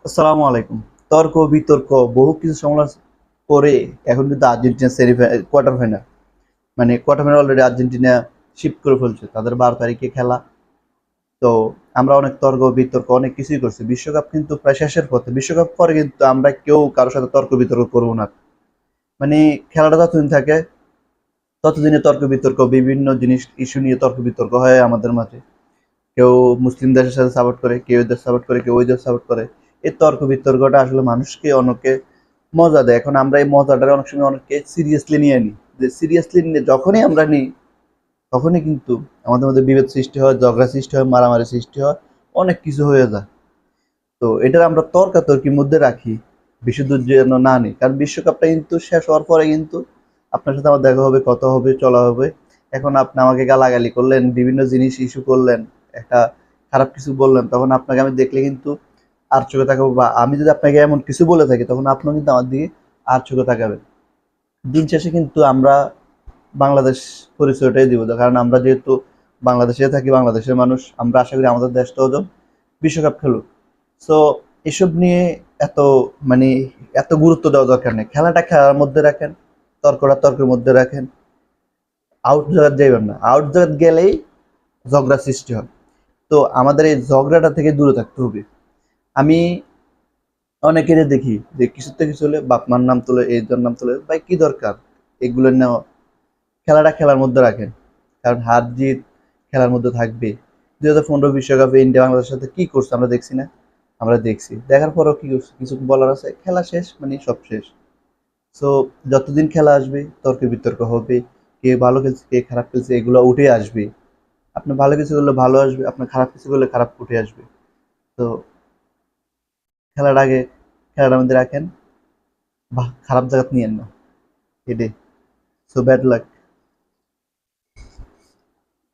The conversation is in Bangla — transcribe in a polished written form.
আসসালামু আলাইকুম। তর্ক বিতর্ক বহু কিছু সমালোচনা করে এখন কিন্তু আর্জেন্টিনা কোয়ার্টার ফাইনাল, মানে quarter final already Argentina shift করে ফেলছে, তাদের 12 তারিখে খেলা। তো আমরা অনেক তর্ক বিতর্ক অনেক কিছুই করছি। বিশ্বকাপ কিন্তু প্রায় শেষের পথে। বিশ্বকাপ পরে কিন্তু আমরা কেউ কারোর সাথে তর্ক বিতর্ক করবো না। মানে খেলাটা যতদিন থাকে ততদিনে তর্ক বিতর্ক বিভিন্ন জিনিস ইস্যু নিয়ে তর্ক বিতর্ক হয় আমাদের মাঝে। কেউ মুসলিম দেশের সাথে সাপোর্ট করে, কেউ এদের সাপোর্ট করে, কেউ ওই দেশ সাপোর্ট করে। এই তর্ক বিতর্কটা আসলে মানুষকে অনেকে মজা দেয়। এখন আমরা এই মজাটা অনেক সময় অনেকে সিরিয়াসলি নিয়ে নিই। যে সিরিয়াসলি নিয়ে যখনই আমরা নিই তখনই কিন্তু আমাদের মধ্যে বিভেদ সৃষ্টি হয়, ঝগড়া সৃষ্টি হয়, মারামারি সৃষ্টি হয়, অনেক কিছু হয়ে যায়। তো এটা আমরা তর্কাতর্কির মধ্যে রাখি, বিশুদ্ধ যেন না নিই। কারণ বিশ্বকাপটা কিন্তু শেষ হওয়ার পরে কিন্তু আপনার সাথে আমার দেখা হবে, কথা হবে, চলা হবে। এখন আপনি আমাকে গালাগালি করলেন, বিভিন্ন জিনিস ইস্যু করলেন, একটা খারাপ কিছু বললেন, তখন আপনাকে আমি দেখলে কিন্তু আর চোখে তাকাবো, বা আমি যদি আপনাকে এমন কিছু বলে থাকি তখন আপনিও কিন্তু আমার দিকে আর চোখে তাকাবেন। দিন শেষে কিন্তু আমরা বাংলাদেশ পরিচয়টাই দিব, কারণ আমরা যেহেতু বাংলাদেশে থাকি, বাংলাদেশের মানুষ, আমরা আশা করি আমাদের দেশটাও যেন বিশ্বকাপ খেলুক। সো এসব নিয়ে এত মানে এত গুরুত্ব দেওয়া দরকার নেই। খেলাটা খেলার মধ্যে রাখেন, তর্কটা তর্কের মধ্যে রাখেন। আউট জায়গায় যাইবেন না, আউট জায়গায় গেলেই ঝগড়া সৃষ্টি হয়। তো আমাদের এই ঝগড়াটা থেকে দূরে থাকতে হবে। আমি অনেকেরই দেখি যে কিছুর থেকে কিছু হলে বাপ মার নাম তোলে, এই যার নাম তোলে। ভাই কি দরকার এগুলো নেওয়া? খেলাটা খেলার মধ্যে রাখেন, কারণ হার জিত খেলার মধ্যে থাকবে। 2015 বিশ্বকাপে ইন্ডিয়া বাংলাদেশের সাথে কি করছে আমরা দেখছি না? আমরা দেখছি, দেখার পরেও কি কিছু বলার আছে? খেলা শেষ মানে সব শেষ। সো যতদিন খেলা আসবে তর্ক বিতর্ক হবে, কে ভালো খেলছে কে খারাপ খেলছে এগুলো উঠে আসবে। আপনি ভালো কিছু করলে ভালো আসবে, আপনার খারাপ কিছু করলে খারাপ উঠে আসবে। তো খেলার আগে খেলাটার মধ্যে রাখেন, খারাপ জায়গা নিয়েন না। এটাই। So bad luck.